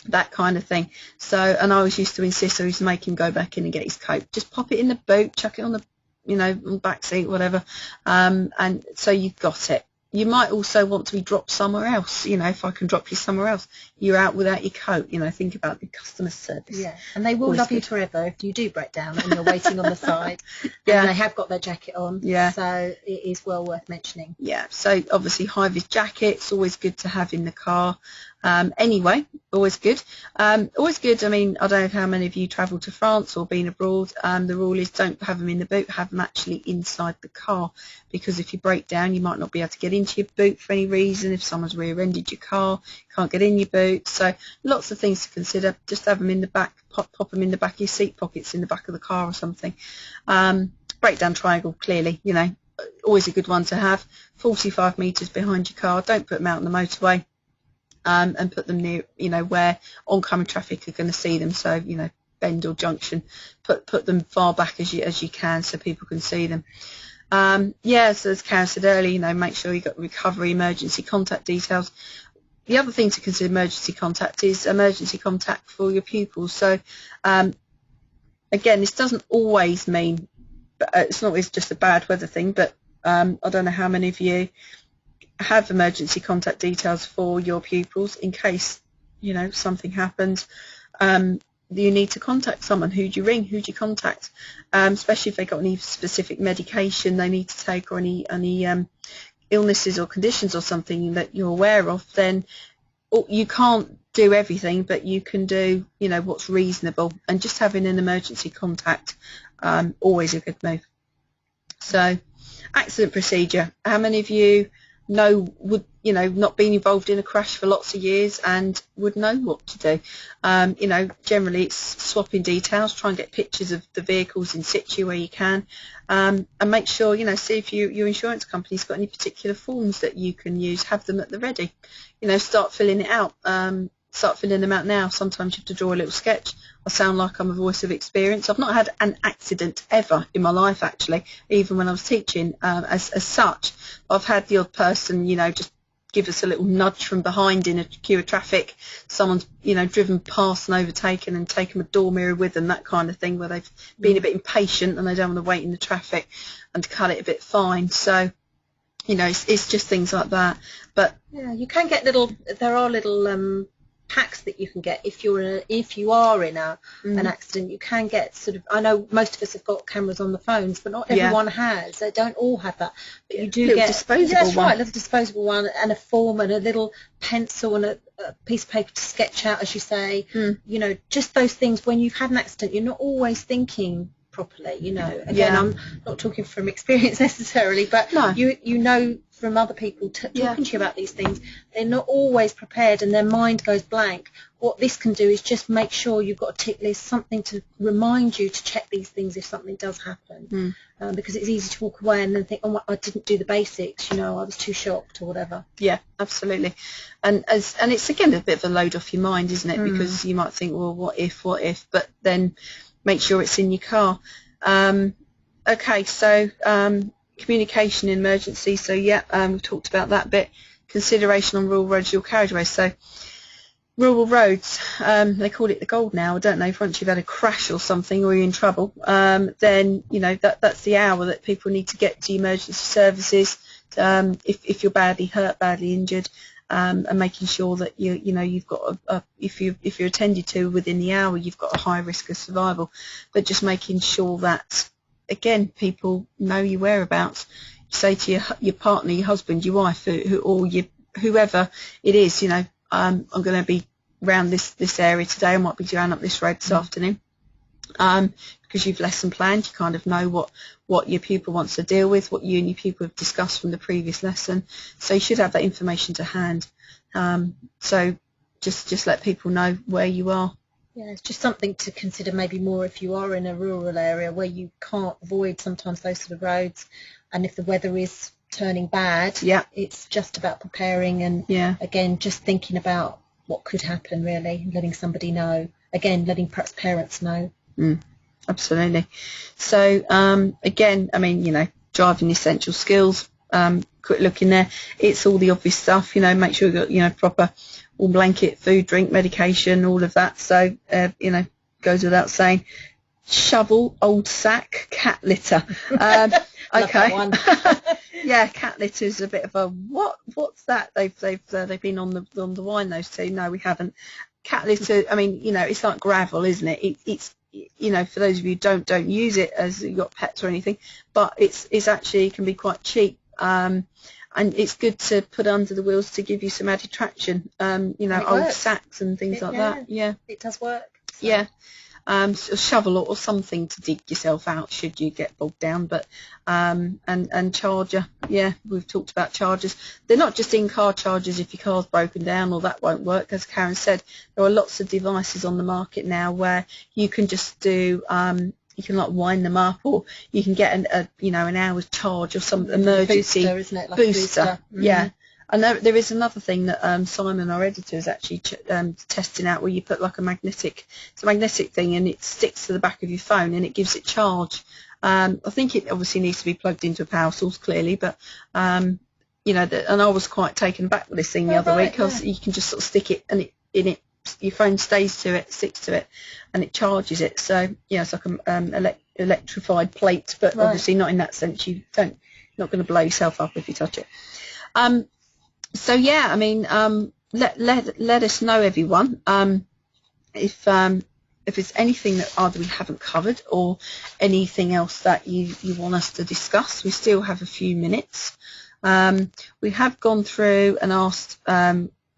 That kind of thing. So, and I always used to insist, I used to make him go back in and get his coat. Just pop it in the boot, chuck it on the, you know, on the back seat, whatever. And so you've got it. You might also want to be dropped somewhere else. You know, if I can drop you somewhere else, you're out without your coat. You know, think about the customer service. Yeah, and they will love you forever if you do break down and you're waiting on the side. Yeah, and they have got their jacket on. Yeah, so it is well worth mentioning. Yeah, so obviously high-vis jackets, always good to have in the car. Anyway, always good. Always good. I mean, I don't know how many of you travel to France or been abroad. The rule is don't have them in the boot, have them actually inside the car, because if you break down, you might not be able to get into your boot for any reason. If someone's rear-ended your car, you can't get in your boot. So lots of things to consider. Just have them in the back, pop them in the back of your seat pockets in the back of the car or something. Breakdown triangle, clearly, you know, always a good one to have. 45 metres behind your car. Don't put them out on the motorway. And put them near, you know, where oncoming traffic are going to see them. So, you know, bend or junction, put them far back as you can so people can see them. Yeah, so as Karen said earlier, you know, make sure you've got recovery, emergency contact details. The other thing to consider emergency contact is emergency contact for your pupils. So, again, this doesn't always mean, it's not always just a bad weather thing, but I don't know how many of you have emergency contact details for your pupils in case, you know, something happens. You need to contact someone. Who do you ring? Who do you contact? Especially if they've got any specific medication they need to take, or any illnesses or conditions or something that you're aware of, then you can't do everything, but you can do, you know, what's reasonable, and just having an emergency contact, always a good move. So, accident procedure. How many of you would, you know, not been involved in a crash for lots of years and would know what to do? You know, generally it's swapping details, try and get pictures of the vehicles in situ where you can, and make sure, you know, see if your insurance company's got any particular forms that you can use, have them at the ready. You know, start filling it out. Start filling them out now. Sometimes you have to draw a little sketch. I sound like I'm a voice of experience. I've not had an accident ever in my life, actually, even when I was teaching, as such. I've had the odd person, you know, just give us a little nudge from behind in a queue of traffic. Someone's, you know, driven past and overtaken and taken a door mirror with them, that kind of thing, where they've been a bit impatient and they don't want to wait in the traffic and to cut it a bit fine. So, you know, it's just things like that. But yeah, you can get there are little packs that you can get if you are in an accident. You can get sort of, I know most of us have got cameras on the phones, but not everyone has. They don't all have that, but you do get disposable that's one. Right, a little disposable one, and a form and a little pencil and a piece of paper to sketch out, as you say. You know, just those things. When you've had an accident, you're not always thinking properly, you know. Again, I'm not talking from experience necessarily, but you know from other people talking to you about these things, they're not always prepared and their mind goes blank. What this can do is just make sure you've got a tick list, something to remind you to check these things if something does happen, because it's easy to walk away and then think, oh, I didn't do the basics, you know, I was too shocked or whatever. Yeah, absolutely. And it's again a bit of a load off your mind, isn't it? Because you might think, well, what if, but then make sure it's in your car. Okay, so communication in emergency. So we've talked about that bit. Consideration on rural roads, dual carriageways. So rural roads, they call it the gold now. I don't know if once you've had a crash or something or you're in trouble, then you know that's the hour that people need to get to emergency services. If you're badly hurt, badly injured. And making sure that you know you've got if you're attended to within the hour, you've got a high risk of survival. But just making sure that again people know your whereabouts. You say to your partner, your husband, your wife, whoever it is, you know, I'm going to be around this area today. I might be going up this road this afternoon. Because you've lesson planned, you kind of know what your pupil wants to deal with, what you and your pupil have discussed from the previous lesson. So you should have that information to hand. So just let people know where you are. Yeah, it's just something to consider maybe more if you are in a rural area where you can't avoid sometimes those sort of roads, and if the weather is turning bad, it's just about preparing and again just thinking about what could happen really, and letting somebody know. Again, letting perhaps parents know. Absolutely. So again, I mean, you know, driving essential skills. Quick look in there. It's all the obvious stuff. You know, make sure you've got, you know, proper warm blanket, food, drink, medication, all of that. So you know, goes without saying. Shovel, old sack, cat litter. Okay. Yeah, cat litter is a bit of a what's that? They've been on the wine, those two. No, we haven't. Cat litter, I mean, you know, it's like gravel, isn't it? It's you know, for those of you who don't use it as you've got pets or anything, but it's actually can be quite cheap, and it's good to put under the wheels to give you some added traction. You know, old sacks and things like that. Yeah, it does work. So. Yeah. A shovel or something to dig yourself out should you get bogged down, but and charger, we've talked about chargers. They're not just in-car chargers if your car's broken down or that won't work. As Karen said, there are lots of devices on the market now where you can just do you can like wind them up, or you can get an hour's charge or some emergency booster, isn't it? Like booster. Yeah. And there is another thing that Simon, our editor, is actually testing out, where you put like it's a magnetic thing, and it sticks to the back of your phone and it gives it charge. I think it obviously needs to be plugged into a power source clearly, but you know, and I was quite taken aback with this thing the other week, because you can just sort of stick it and your phone stays to it, sticks to it, and it charges it. So yeah, it's like an electrified plate, but obviously not in that sense. You're not going to blow yourself up if you touch it. So yeah, I mean, let us know, everyone, if there's anything that either we haven't covered or anything else that you want us to discuss. We still have a few minutes. We have gone through and asked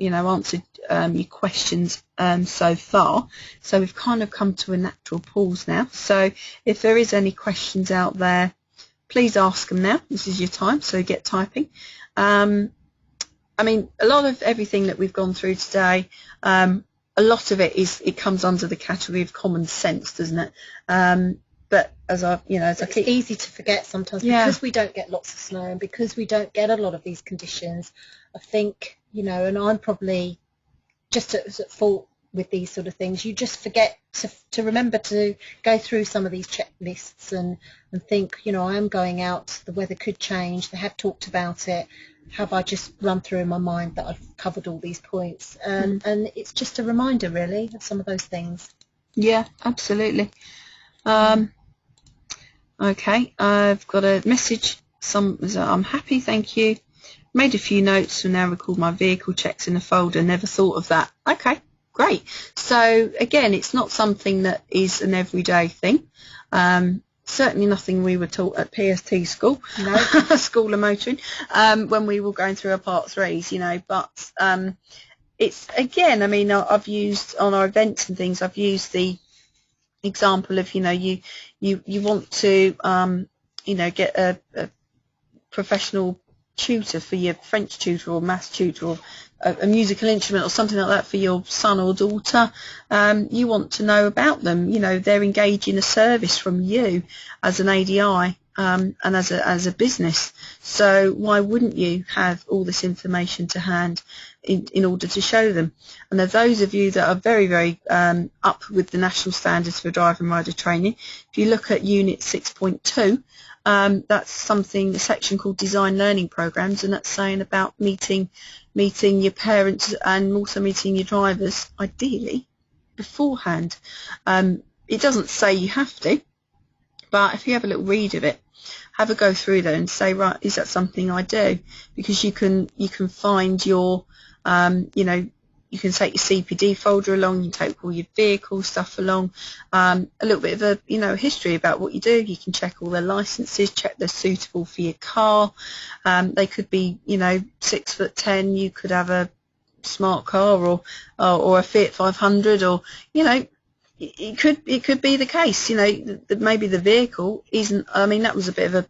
answered your questions so far. So we've kind of come to a natural pause now. So if there is any questions out there, please ask them now. This is your time, so get typing. I mean, a lot of everything that we've gone through today, a lot of it comes under the category of common sense, doesn't it? But it's easy to forget sometimes, because we don't get lots of snow and because we don't get a lot of these conditions. I think, and I'm probably just at fault with these sort of things. You just forget to remember to go through some of these checklists and think, I am going out, the weather could change, they have talked about it. Have I just run through in my mind that I've covered all these points? And it's just a reminder, really, of some of those things. Yeah, absolutely. Okay, I've got a message. I'm happy, thank you. Made a few notes and now record my vehicle checks in a folder. Never thought of that. Okay, great. So again, it's not something that is an everyday thing. Certainly nothing we were taught at PST school, no. School of Motoring, when we were going through our Part 3s, but it's, again, I mean, I've used on our events and things, I've used the example of, you want to, get a professional tutor for your French tutor or maths tutor or a musical instrument or something like that for your son or daughter. You want to know about them. They're engaging a service from you as an ADI and as a business. So why wouldn't you have all this information to hand in order to show them? And there's those of you that are very, very up with the national standards for driver and rider training. If you look at Unit 6.2, that's a section called Design Learning Programs, and that's saying about meeting your parents and also meeting your drivers, ideally, beforehand. It doesn't say you have to, but if you have a little read of it, have a go through there and say, right, is that something I do? Because you can find your, you can take your CPD folder along, you can take all your vehicle stuff along, a little bit of a history about what you do. You can check all their licenses, check they're suitable for your car. They could be 6'10", you could have a smart car or a Fiat 500, or it could be the case that maybe the vehicle isn't. I mean, that was a bit of a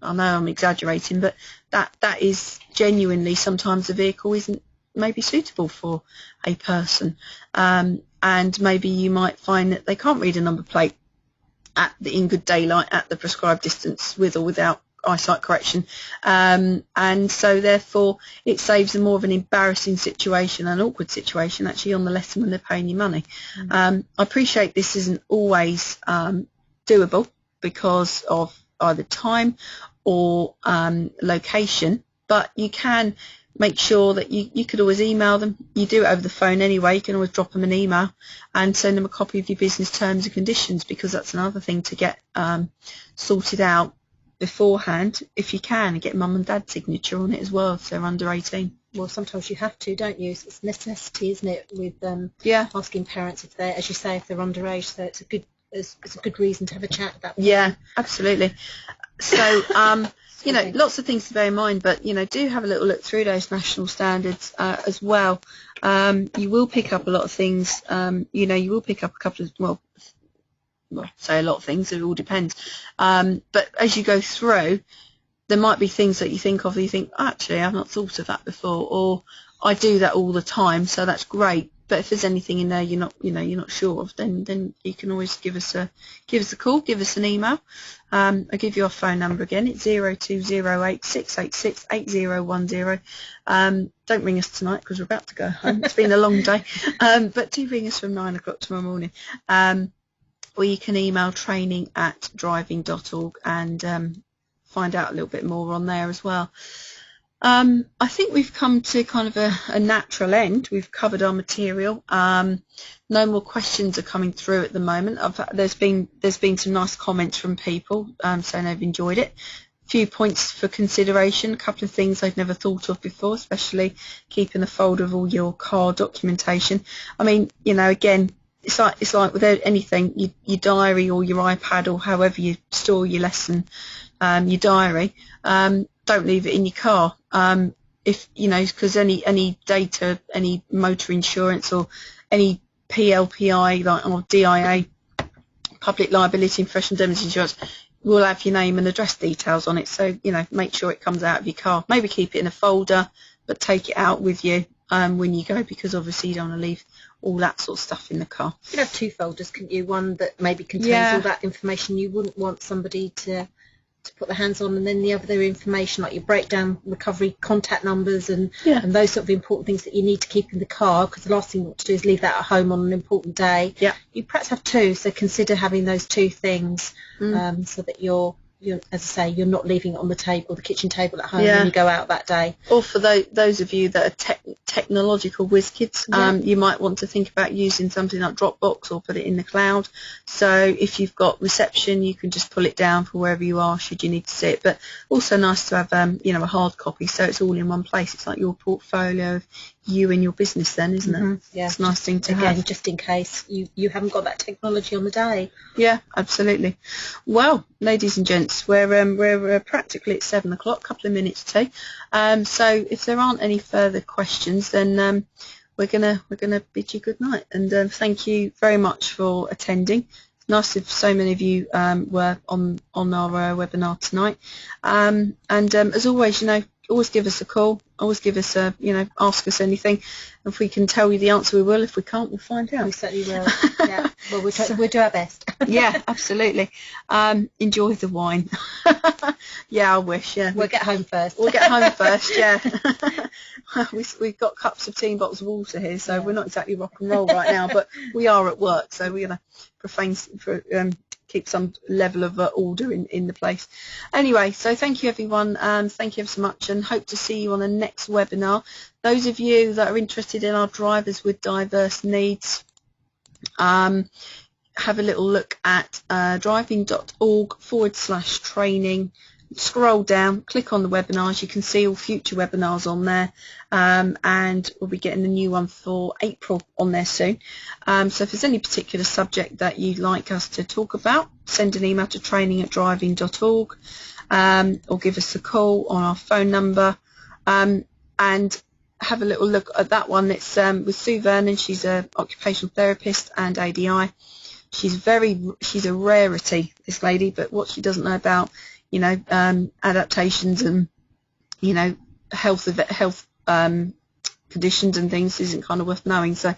I know I'm exaggerating, but that is genuinely sometimes the vehicle isn't maybe suitable for a person, and maybe you might find that they can't read a number plate in good daylight at the prescribed distance with or without eyesight correction, and so therefore it saves them more of an embarrassing situation, an awkward situation actually on the lesson when they're paying you money. I appreciate this isn't always doable because of either time or location, but you can make sure that you could always email them. You do it over the phone anyway. You can always drop them an email and send them a copy of your business terms and conditions, because that's another thing to get sorted out beforehand if you can, and get mum and dad's signature on it as well if they're under 18. Well, sometimes you have to, don't you? It's a necessity, isn't it, with asking parents if they're, as you say, if they're underage. So it's a good reason to have a chat about that. Yeah, absolutely. So lots of things to bear in mind, but do have a little look through those national standards as well. You will pick up a lot of things. You will pick up a couple of say a lot of things. It all depends. But as you go through, there might be things that you think of. You think, actually, I've not thought of that before, or I do that all the time, so that's great. But if there's anything in there you're not sure of, then you can always give us a call, give us an email. I'll give you our phone number again. It's 0208 686 8010. Don't ring us tonight because we're about to go home. It's been a long day, but do ring us from 9 o'clock tomorrow morning. Or you can email training@driving.org and find out a little bit more on there as well. I think we've come to kind of a natural end. We've covered our material. No more questions are coming through at the moment. There's been some nice comments from people saying they've enjoyed it. A few points for consideration, a couple of things I'd never thought of before, especially keeping a folder of all your car documentation. I mean, again, it's like with anything, your diary or your iPad or however you store your lesson, your diary, don't leave it in your car. if you know, because any data, any motor insurance or any PLPI like or DIA, public liability and professional indemnity insurance, will have your name and address details on it. So you know, make sure it comes out of your car. Maybe keep it in a folder, but take it out with you when you go, because obviously you don't want to leave all that sort of stuff in the car. You could have two folders, couldn't you? One that maybe contains all that information you wouldn't want somebody to put their hands on, and then the other information like your breakdown recovery contact numbers and those sort of important things that you need to keep in the car, because the last thing you want to do is leave that at home on an important day. You perhaps have two, so consider having those two things so that you're, as I say, you're not leaving it on the table, the kitchen table at home when you go out that day. Or for those of you that are technological whiz kids, you might want to think about using something like Dropbox or put it in the cloud. So if you've got reception, you can just pull it down for wherever you are should you need to see it. But also nice to have you know, a hard copy, so it's all in one place. It's like your portfolio of you and your business then, isn't it? Yeah, it's a nice thing to have. have. Just in case you haven't got that technology on the day. Yeah, absolutely. Well, ladies and gents, we're practically at 7 o'clock, a couple of minutes to. So if there aren't any further questions, then we're gonna bid you good night, and thank you very much for attending. It's nice if so many of you were on our webinar tonight. And as always, you know, always give us a call, always give us a, you know, ask us anything. If we can tell you the answer, we will. If we can't, we'll find out. We certainly will. Yeah. Well, we'll do our best. Yeah, absolutely. Enjoy the wine. Yeah, I wish. Yeah, we'll get home first. We'll get home first. Yeah. We've got cups of tea and bottles of water here, so we're not exactly rock and roll right now, but we are at work, so we're gonna keep some level of order in the place. Anyway, so thank you everyone, thank you ever so much, and hope to see you on the next webinar. Those of you that are interested in our drivers with diverse needs, have a little look at driving.org/training. Scroll down, click on the webinars, you can see all future webinars on there, and we'll be getting a new one for April on there soon. So if there's any particular subject that you'd like us to talk about, send an email to training@driving.org, or give us a call on our phone number, and have a little look at that one. It's with Sue Vernon. She's an occupational therapist and ADI. She's a rarity, this lady, but what she doesn't know about, you know, adaptations and, you know, health conditions and things isn't kind of worth knowing. So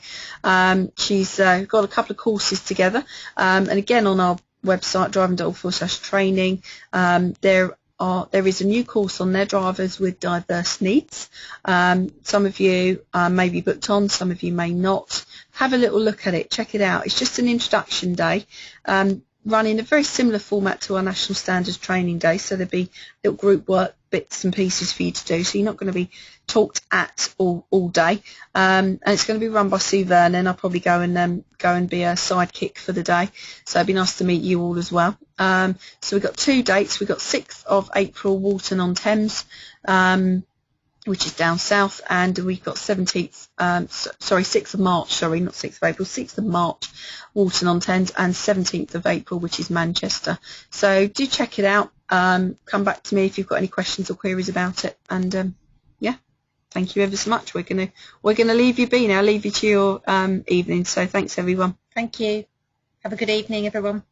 she's got a couple of courses together, and again on our website driving.org/training, there is a new course on there, drivers with diverse needs. Some of you may be booked on, some of you may not. Have a little look at it, check it out. It's just an introduction day, run in a very similar format to our National Standards Training Day, so there'll be little group work bits and pieces for you to do, so you're not going to be talked at all day, and it's going to be run by Sue Vernon. I'll probably go and be a sidekick for the day, so it'd be nice to meet you all as well. So we've got two dates. We've got 6th of April, Walton-on-Thames, which is down south, and we've got 6th of March, sorry, not 6th of April, 6th of March, Walton-on-Thames, and 17th of April, which is Manchester. So do check it out. Come back to me if you've got any questions or queries about it, and yeah, thank you ever so much. We're gonna leave you be now, leave you to your evening. So thanks everyone. Thank you. Have a good evening, everyone.